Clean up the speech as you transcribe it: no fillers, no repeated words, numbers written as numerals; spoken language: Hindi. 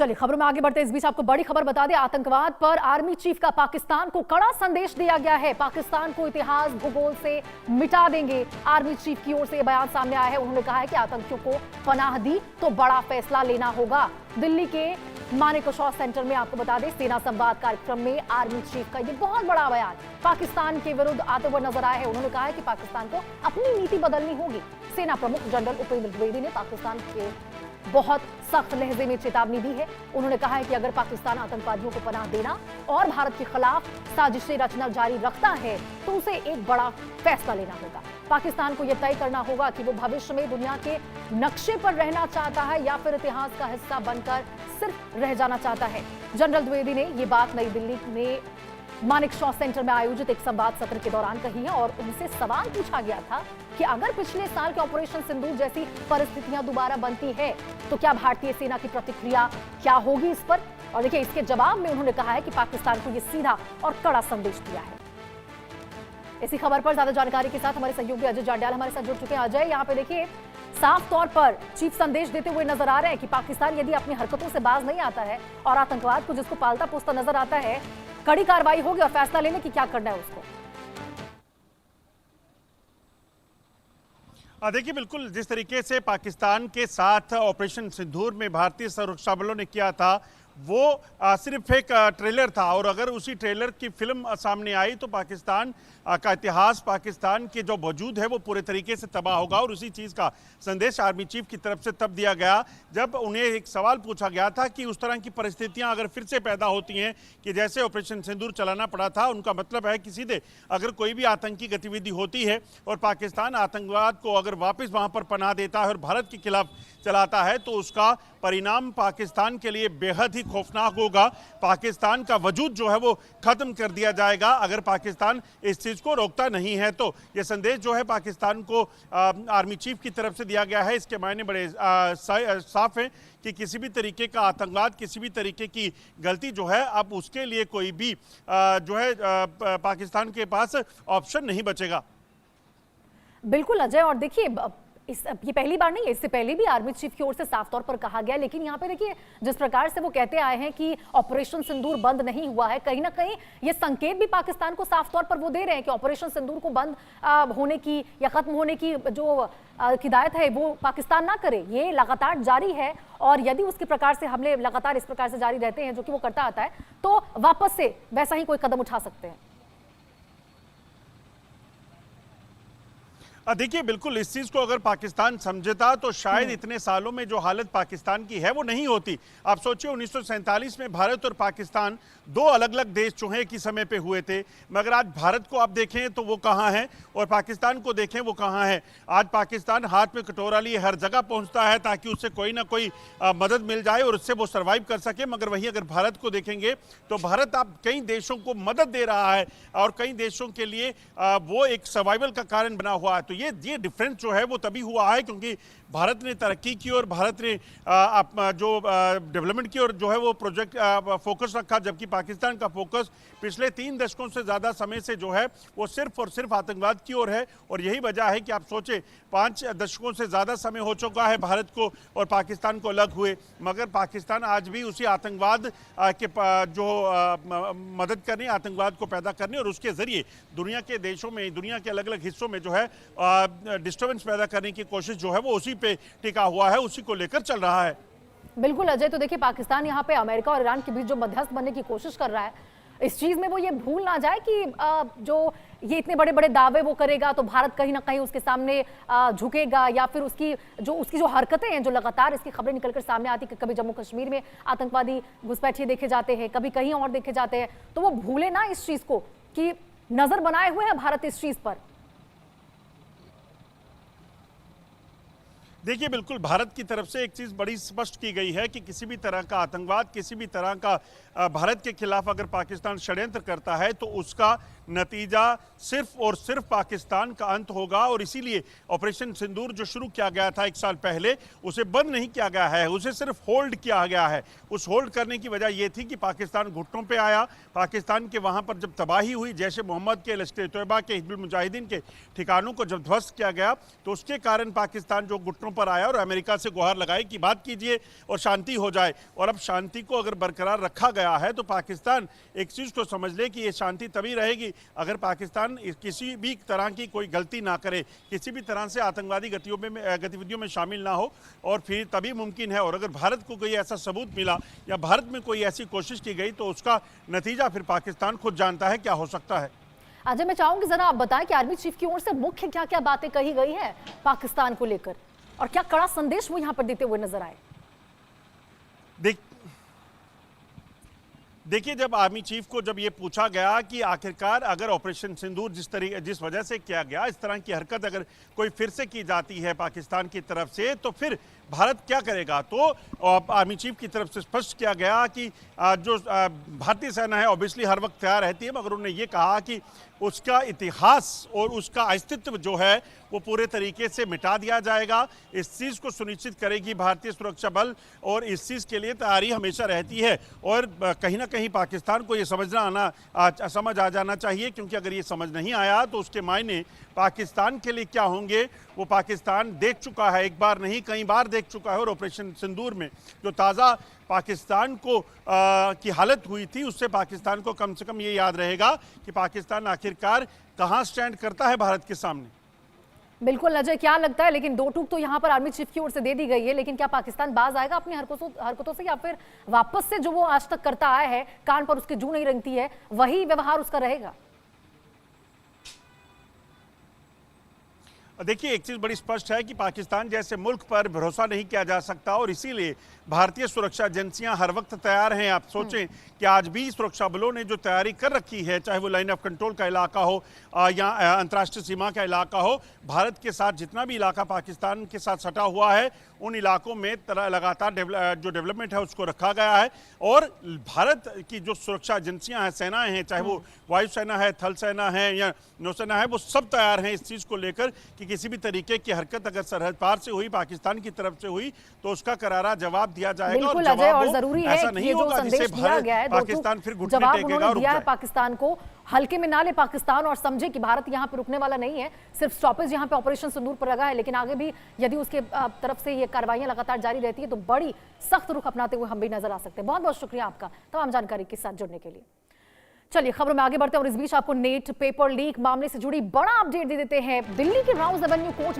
चलिए खबरों में आगे बढ़ते हैं। इस बीच आपको बड़ी खबर बता दें, आतंकवाद पर आर्मी चीफ का पाकिस्तान को कड़ा संदेश दिया गया है। पाकिस्तान को इतिहास भूगोल से मिटा देंगे, आर्मी चीफ की ओर से यह बयान सामने आया है। उन्होंने कहा है कि आतंकियों को पनाह दी तो बड़ा फैसला लेना होगा। दिल्ली के मानेकशॉ सेंटर में आपको बता दें, सेना संवाद कार्यक्रम में आर्मी चीफ का यह बहुत बड़ा बयान पाकिस्तान के विरुद्ध आते हुए नजर आया है। उन्होंने कहा है कि पाकिस्तान को अपनी नीति बदलनी होगी। सेना प्रमुख जनरल उपेंद्र द्विवेदी ने पाकिस्तान के बहुत सख्त लहजे में चेतावनी दी है। उन्होंने कहा है कि अगर पाकिस्तान आतंकवादियों को पनाह देना और भारत के खिलाफ साजिशें रचना जारी रखता है तो उसे एक बड़ा फैसला लेना होगा। पाकिस्तान को यह तय करना होगा कि वो भविष्य में दुनिया के नक्शे पर रहना चाहता है या फिर इतिहास का हिस्सा बनकर सिर्फ रह जाना चाहता है। जनरल द्विवेदी ने ये बात नई दिल्ली में मानेकशॉ सेंटर में आयोजित एक संवाद सत्र के दौरान कही है और उनसे सवाल पूछा गया था कि अगर पिछले साल के ऑपरेशन सिंदूर जैसी परिस्थितियां दोबारा बनती है तो क्या भारतीय सेना की प्रतिक्रिया क्या होगी इस पर। और देखिए, इसके जवाब में उन्होंने कहा है कि पाकिस्तान को यह सीधा और कड़ा संदेश दिया है। इसी खबर पर ज्यादा जानकारी के साथ हमारे सहयोगी अजय जांड्याल हमारे साथ जुड़ चुके हैं। अजय, यहाँ पे देखिए साफ तौर पर चीफ संदेश देते हुए नजर आ रहे हैं कि पाकिस्तान यदि अपनी हरकतों से बाज नहीं आता है और आतंकवाद को जिसको पालता पोसता नजर आता है, कड़ी कार्रवाई होगी और फैसला लेने की क्या करना है उसको। देखिए, बिल्कुल जिस तरीके से पाकिस्तान के साथ ऑपरेशन सिंदूर में भारतीय सुरक्षा बलों ने किया था वो सिर्फ एक ट्रेलर था, और अगर उसी ट्रेलर की फिल्म सामने आई तो पाकिस्तान का इतिहास, पाकिस्तान के जो वजूद है वो पूरे तरीके से तबाह होगा। और उसी चीज़ का संदेश आर्मी चीफ की तरफ से तब दिया गया जब उन्हें एक सवाल पूछा गया था कि उस तरह की परिस्थितियां अगर फिर से पैदा होती हैं कि जैसे ऑपरेशन सिंदूर चलाना पड़ा था, उनका मतलब है कि सीधे अगर कोई भी आतंकी गतिविधि होती है और पाकिस्तान आतंकवाद को अगर वापस वहां पर पनाह देता है और भारत के खिलाफ चलाता है तो उसका परिणाम पाकिस्तान के लिए बेहद ही खौफनाक होगा। पाकिस्तान का वजूद जो है वो खत्म कर दिया जाएगा अगर पाकिस्तान इस चीज़ को रोकता नहीं है। तो ये संदेश जो है पाकिस्तान को आर्मी चीफ की तरफ से दिया गया है। इसके मायने बड़े साफ हैं कि किसी भी तरीके का आतंकवाद, किसी भी तरीके की गलती जो है अब उसके लिए कोई भी जो है पाकिस्तान के पास ऑप्शन नहीं बचेगा। बिल्कुल अजय, और देखिए ये पहली बार नहीं है, इससे पहले भी आर्मी चीफ की ओर से साफ तौर पर कहा गया। लेकिन यहाँ पे देखिए जिस प्रकार से वो कहते आए हैं कि ऑपरेशन सिंदूर बंद नहीं हुआ है, कहीं ना कहीं ये संकेत भी पाकिस्तान को साफ तौर पर वो दे रहे हैं कि ऑपरेशन सिंदूर को बंद होने की या खत्म होने की जो हिदायत है वो पाकिस्तान ना करे, ये लगातार जारी है। और यदि उसके प्रकार से हमले लगातार इस प्रकार से जारी रहते हैं जो कि वो करता आता है तो वापस से वैसा ही कोई कदम उठा सकते हैं। देखिए, बिल्कुल इस चीज़ को अगर पाकिस्तान समझता तो शायद इतने सालों में जो हालत पाकिस्तान की है वो नहीं होती। आप सोचिए 1947 में भारत और पाकिस्तान दो अलग अलग देश जो हैं एक ही समय पे हुए थे, मगर आज भारत को आप देखें तो वो कहाँ है और पाकिस्तान को देखें वो कहाँ है। आज पाकिस्तान हाथ में कटोरा लिए हर जगह पहुँचता है ताकि उससे कोई ना कोई मदद मिल जाए और उससे वो सर्वाइव कर सके। मगर वहीं अगर भारत को देखेंगे तो भारत अब कई देशों को मदद दे रहा है और कई देशों के लिए वो एक सर्वाइवल का कारण बना हुआ है। तो ये डिफरेंस जो है वो तभी हुआ है क्योंकि भारत ने तरक्की की और भारत ने जो डेवलपमेंट की और जो है वो प्रोजेक्ट फोकस रखा, जबकि पाकिस्तान का फोकस पिछले 3 दशकों से ज़्यादा समय से जो है वो सिर्फ और सिर्फ आतंकवाद की ओर है। और यही वजह है कि आप सोचे 5 दशकों से ज़्यादा समय हो चुका है भारत को और पाकिस्तान को अलग हुए, मगर पाकिस्तान आज भी उसी आतंकवाद के जो मदद करने, आतंकवाद को पैदा करने और उसके ज़रिए दुनिया के देशों में, दुनिया के अलग अलग हिस्सों में जो है डिस्टर्बेंस पैदा करने की कोशिश जो है वो उसी पे टिका हुआ है, उसी को लेकर चल रहा है। बिल्कुल अजय, तो देखिए पाकिस्तान यहाँ पे अमेरिका और ईरान के बीच जो मध्यस्थ बनने की कोशिश कर रहा है, इस चीज में वो ये भूल ना जाए कि जो ये इतने बड़े बड़े दावे वो करेगा तो भारत कहीं ना कहीं उसके सामने झुकेगा, या फिर उसकी जो हरकतें हैं, जो लगातार इसकी खबरें निकलकर सामने आती कि कभी जम्मू कश्मीर में आतंकवादी घुसपैठिए देखे जाते हैं, कभी कहीं और देखे जाते हैं, तो वो भूले ना इस चीज को कि नजर बनाए हुए है भारत इस चीज पर। देखिए, बिल्कुल भारत की तरफ से एक चीज़ बड़ी स्पष्ट की गई है कि किसी भी तरह का आतंकवाद, किसी भी तरह का भारत के खिलाफ अगर पाकिस्तान षड्यंत्र करता है तो उसका नतीजा सिर्फ और सिर्फ पाकिस्तान का अंत होगा। और इसीलिए ऑपरेशन सिंदूर जो शुरू किया गया था 1 साल पहले, उसे बंद नहीं किया गया है, उसे सिर्फ होल्ड किया गया है। उस होल्ड करने की वजह यह थी कि पाकिस्तान घुटनों पे आया। पाकिस्तान के वहां पर जब तबाही हुई, जैश ए मोहम्मद के, लश्कर तोयबा के, हिजबुल मुजाहिदीन के ठिकानों को जब ध्वस्त किया गया, तो उसके कारण पाकिस्तान जो घुटनों पर आया और अमेरिका से गुहार लगाई कि बात कीजिए और शांति हो जाए। और अब शांति को अगर बरकरार रखा गया है तो पाकिस्तान एक चीज को समझ ले कि ये शांति तभी रहेगी अगर पाकिस्तान किसी भी तरह की कोई गलती ना करे, किसी भी तरह से आतंकवादी गतिविधियों में शामिल ना हो, और फिर तभी मुमकिन है। और अगर भारत को कोई ऐसा सबूत मिला या भारत में कोई ऐसी कोशिश की गई तो उसका नतीजा फिर पाकिस्तान खुद जानता है क्या हो सकता है। अजय, मैं चाहूंगी जरा आप बताएं कि आर्मी चीफ की ओर से मुख्य क्या क्या बातें कही गई है पाकिस्तान को लेकर, और क्या कड़ा संदेश वो यहां पर देते हुए नजर आए। देखिए, जब आर्मी चीफ को जब ये पूछा गया कि आखिरकार अगर ऑपरेशन सिंदूर जिस वजह से किया गया, इस तरह की हरकत अगर कोई फिर से की जाती है पाकिस्तान की तरफ से, तो फिर भारत क्या करेगा, तो आर्मी चीफ की तरफ से स्पष्ट किया गया कि जो भारतीय सेना है ऑब्वियसली हर वक्त तैयार रहती है, मगर उन्होंने ये कहा कि उसका इतिहास और उसका अस्तित्व जो है वो पूरे तरीके से मिटा दिया जाएगा। इस चीज़ को सुनिश्चित करेगी भारतीय सुरक्षा बल, और इस चीज़ के लिए तैयारी हमेशा रहती है। और कहीं ना कहीं पाकिस्तान को ये समझ आ जाना चाहिए, क्योंकि अगर ये समझ नहीं आया तो उसके मायने पाकिस्तान के लिए क्या होंगे वो पाकिस्तान देख चुका है, एक बार नहीं कई बार देख चुका है। और ऑपरेशन सिंदूर में जो ताज़ा पाकिस्तान को की हालत हुई थी, उससे पाकिस्तान को कम से कम ये याद रहेगा कि पाकिस्तान आखिरकार कहाँ स्टैंड करता है भारत के सामने। बिल्कुल अजय, क्या लगता है, लेकिन दो टूक तो यहाँ पर आर्मी चीफ की ओर से दे दी गई है, लेकिन क्या पाकिस्तान बाज आएगा अपनी हरकतों से, या फिर वापस से जो वो आज तक करता आया है, कान पर उसकी जू नहीं रेंगती है, वही व्यवहार उसका रहेगा? देखिए, एक चीज़ बड़ी स्पष्ट है कि पाकिस्तान जैसे मुल्क पर भरोसा नहीं किया जा सकता, और इसीलिए भारतीय सुरक्षा एजेंसियां हर वक्त तैयार हैं। आप सोचें कि आज भी सुरक्षा बलों ने जो तैयारी कर रखी है, चाहे वो लाइन ऑफ कंट्रोल का इलाका हो या अंतर्राष्ट्रीय सीमा का इलाका हो, भारत के साथ जितना भी इलाका पाकिस्तान के साथ सटा हुआ है, उन इलाकों में लगातार जो डेवलपमेंट है उसको रखा गया है। और भारत की जो सुरक्षा एजेंसियां हैं, सेनाएं हैं, चाहे वो वायुसेना है, थल सेना है या नौसेना है, वो सब तैयार हैं इस चीज़ को लेकर कि किसी भी तरीके की हरकत अगर सरहद पार से हुई, पाकिस्तान की तरफ से हुई, तो उसका करारा जवाब दिया जाएगा। और जवाब जरूरी है ऐसा कि नहीं ये जो होगा संदेश जिससे दिया गया है, पाकिस्तान फिर घुटने जवाब टेकेगा उन्होंने और दिया है पाकिस्तान को, हल्के में ना ले पाकिस्तान, और समझे कि भारत यहाँ पे रुकने वाला नहीं है। सिर्फ स्टॉपेज यहाँ पे ऑपरेशन सिंदूर पर लगा है, लेकिन आगे भी यदि उसके तरफ से ये कार्रवाइयां लगातार जारी रहती है तो बड़ी सख्त रुख अपनाते हुए हम भी नजर आ सकते हैं। बहुत बहुत शुक्रिया आपका तमाम जानकारी के साथ जुड़ने के लिए। चलिए खबरों में आगे बढ़ते हैं, और इस बीच आपको नेट पेपर लीक मामले से जुड़ी बड़ा अपडेट दे देते हैं। दिल्ली के राउज एवेन्यू कोर्ट